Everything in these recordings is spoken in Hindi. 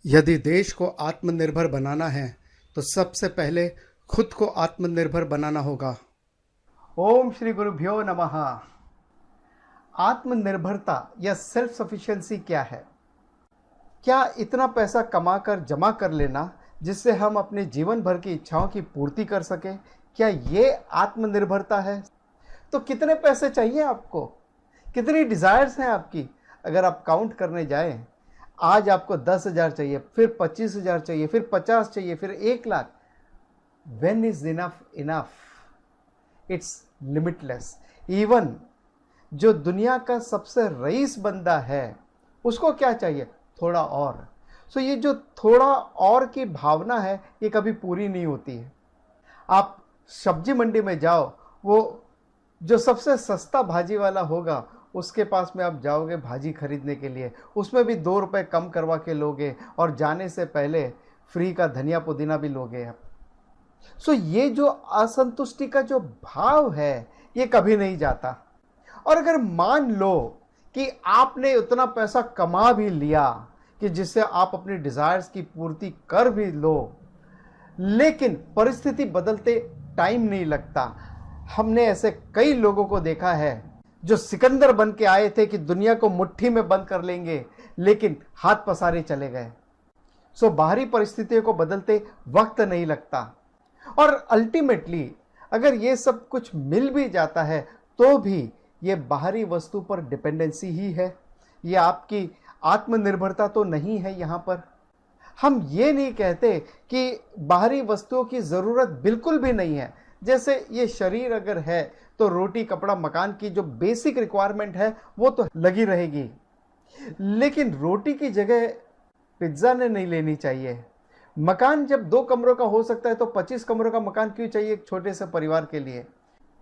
यदि देश को आत्मनिर्भर बनाना है तो सबसे पहले खुद को आत्मनिर्भर बनाना होगा। ओम श्री गुरुभ्यो नमः। आत्मनिर्भरता या सेल्फ सफिशिएंसी क्या है? क्या इतना पैसा कमाकर जमा कर लेना जिससे हम अपने जीवन भर की इच्छाओं की पूर्ति कर सकें, क्या ये आत्मनिर्भरता है? तो कितने पैसे चाहिए आपको? कितनी डिज़ायर्स हैं आपकी? अगर आप काउंट करने जाएं, आज आपको 10,000 चाहिए, फिर 25,000 चाहिए, फिर 50 चाहिए, फिर 1,00,000। When is enough enough? It's limitless. Even जो दुनिया का सबसे रईस बंदा है उसको क्या चाहिए? थोड़ा और। सो ये जो थोड़ा और की भावना है ये कभी पूरी नहीं होती है। आप सब्जी मंडी में जाओ, वो जो सबसे सस्ता भाजी वाला होगा उसके पास में आप जाओगे भाजी खरीदने के लिए, उसमें भी 2 रुपए कम करवा के लोगे और जाने से पहले फ्री का धनिया पुदीना भी लोगे आप। सो ये जो असंतुष्टि का जो भाव है ये कभी नहीं जाता। और अगर मान लो कि आपने उतना पैसा कमा भी लिया कि जिससे आप अपनी डिजायर्स की पूर्ति कर भी लो, लेकिन परिस्थिति बदलते टाइम नहीं लगता। हमने ऐसे कई लोगों को देखा है जो सिकंदर बन के आए थे कि दुनिया को मुट्ठी में बंद कर लेंगे, लेकिन हाथ पसारे चले गए। सो बाहरी परिस्थितियों को बदलते वक्त नहीं लगता। और अल्टीमेटली अगर ये सब कुछ मिल भी जाता है तो भी ये बाहरी वस्तु पर डिपेंडेंसी ही है। ये आपकी आत्मनिर्भरता तो नहीं है। यहाँ पर हम ये नहीं कहते कि बाहरी वस्तुओं की ज़रूरत बिल्कुल भी नहीं है। जैसे ये शरीर अगर है तो रोटी कपड़ा मकान की जो बेसिक रिक्वायरमेंट है वो तो लगी रहेगी, लेकिन रोटी की जगह पिज्ज़ा ने नहीं लेनी चाहिए। मकान जब 2 कमरों का हो सकता है तो 25 कमरों का मकान क्यों चाहिए एक छोटे से परिवार के लिए?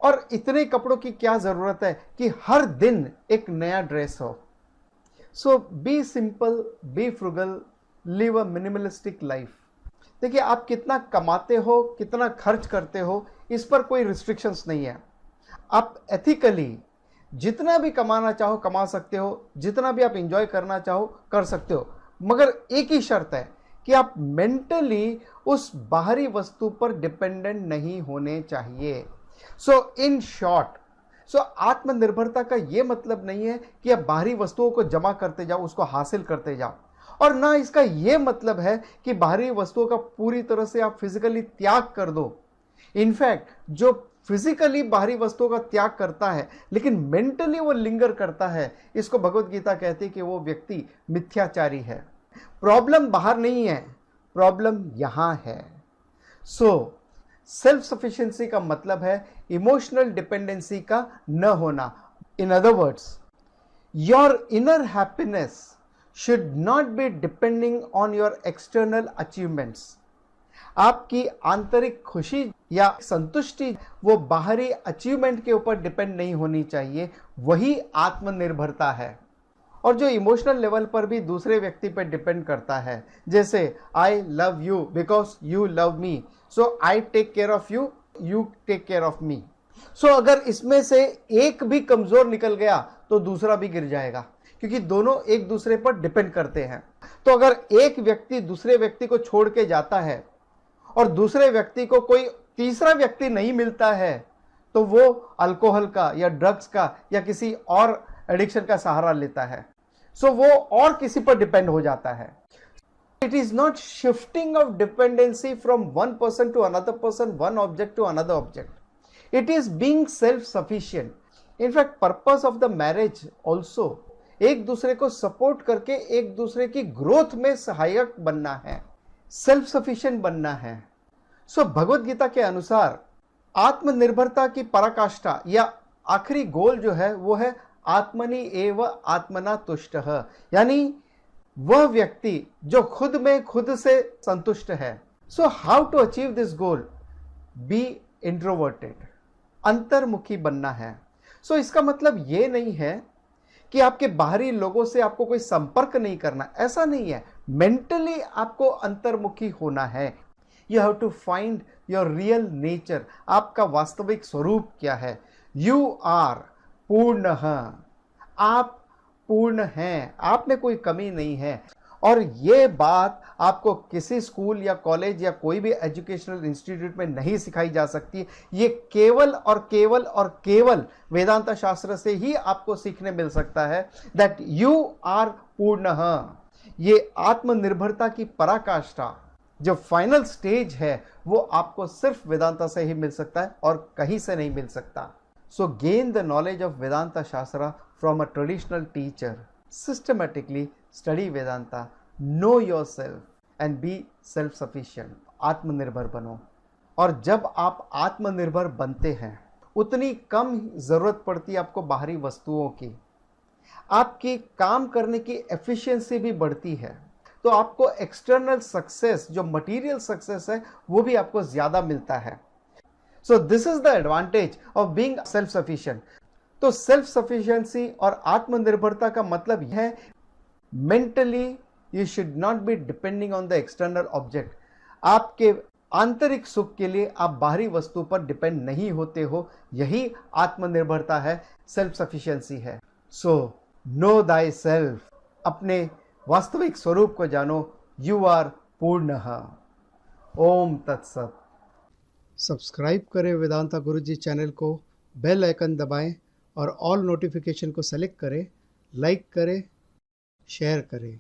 और इतने कपड़ों की क्या ज़रूरत है कि हर दिन एक नया ड्रेस हो? So be simple, be frugal, live a minimalistic life. देखिए, आप कितना कमाते हो, कितना खर्च करते हो, इस पर कोई रिस्ट्रिक्शंस नहीं है। आप एथिकली जितना भी कमाना चाहो कमा सकते हो, जितना भी आप इंजॉय करना चाहो कर सकते हो, मगर एक ही शर्त है कि आप मेंटली उस बाहरी वस्तु पर डिपेंडेंट नहीं होने चाहिए। सो इन शॉर्ट, आत्मनिर्भरता का यह मतलब नहीं है कि आप बाहरी वस्तुओं को जमा करते जाओ, उसको हासिल करते जाओ, और ना इसका यह मतलब है कि बाहरी वस्तुओं का पूरी तरह से आप फिजिकली त्याग कर दो। इनफैक्ट जो फिजिकली बाहरी वस्तुओं का त्याग करता है लेकिन मेंटली वो लिंगर करता है, इसको भगवत गीता कहती है कि वो व्यक्ति मिथ्याचारी है। प्रॉब्लम बाहर नहीं है, प्रॉब्लम यहां है। सो सेल्फ सफिशिएंसी का मतलब है इमोशनल डिपेंडेंसी का न होना। In other words, your inner happiness should not be depending on your external achievements. आपकी आंतरिक खुशी या संतुष्टि वो बाहरी अचीवमेंट के ऊपर डिपेंड नहीं होनी चाहिए। वही आत्मनिर्भरता है। और जो इमोशनल लेवल पर भी दूसरे व्यक्ति पर डिपेंड करता है, जैसे I love you because you love me, so I take care of you, you take care of me. So अगर इसमें से एक भी कमजोर निकल गया तो दूसरा भी गिर जाएगा, क्योंकि दोनों एक दूसरे पर डिपेंड करते हैं। तो अगर एक व्यक्ति दूसरे व्यक्ति को छोड़ के जाता है और दूसरे व्यक्ति को कोई तीसरा व्यक्ति नहीं मिलता है तो वो अल्कोहल का या ड्रग्स का या किसी और एडिक्शन का सहारा लेता है। सो वो और किसी पर डिपेंड हो जाता है। It is not shifting of dependency from one person to another person, one object to another object. It is being self sufficient. In fact purpose of the marriage also एक दूसरे को सपोर्ट करके एक दूसरे की ग्रोथ में सहायक बनना है, सेल्फ सफिशिएंट बनना है। सो भगवत गीता के अनुसार आत्मनिर्भरता की पराकाष्ठा या आखिरी गोल जो है वो है आत्मनि एव आत्मना तुष्टः, यानी वह व्यक्ति जो खुद में खुद से संतुष्ट है। So how to achieve this goal? Be introverted, अंतर्मुखी बनना है। सो इसका मतलब ये नहीं है कि आपके बाहरी लोगों से आपको कोई संपर्क नहीं करना, ऐसा नहीं है। मेंटली आपको अंतर्मुखी होना है। You have to find your real nature. आपका वास्तविक स्वरूप क्या है? यू आर पूर्ण, आप पूर्ण हैं, आप में कोई कमी नहीं है। और ये बात आपको किसी स्कूल या कॉलेज या कोई भी एजुकेशनल इंस्टीट्यूट में नहीं सिखाई जा सकती। ये केवल और केवल और केवल वेदांत शास्त्र से ही आपको सीखने मिल सकता है दैट यू आर पूर्णः। ये आत्मनिर्भरता की पराकाष्ठा जो फाइनल स्टेज है वो आपको सिर्फ वेदांता से ही मिल सकता है और कहीं से नहीं मिल सकता। So gain the knowledge of Vedanta shastra from a traditional teacher, systematically study Vedanta, know yourself and be self sufficient. आत्मनिर्भर बनो। और जब आप आत्मनिर्भर बनते हैं उतनी कम जरूरत पड़ती है आपको बाहरी वस्तुओं की, आपकी काम करने की एफिशिएंसी भी बढ़ती है, तो आपको एक्सटर्नल सक्सेस जो मटेरियल सक्सेस है वो भी आपको ज्यादा मिलता है। So this is the advantage of being self sufficient. तो सेल्फ सफिशिएंसी और आत्मनिर्भरता का मतलब यह है mentally you should not be depending on the external object. आपके आंतरिक सुख के लिए आप बाहरी वस्तु पर डिपेंड नहीं होते हो, यही आत्मनिर्भरता है, सेल्फ सफिशिएंसी है। सो नो दाई सेल्फ, अपने वास्तविक स्वरूप को जानो, यू आर पूर्णः। ओम तत्सत। सब्सक्राइब करें वेदांता गुरुजी चैनल को, बेल आइकन दबाएं और ऑल नोटिफिकेशन को सेलेक्ट करें, लाइक करें, शेयर करें।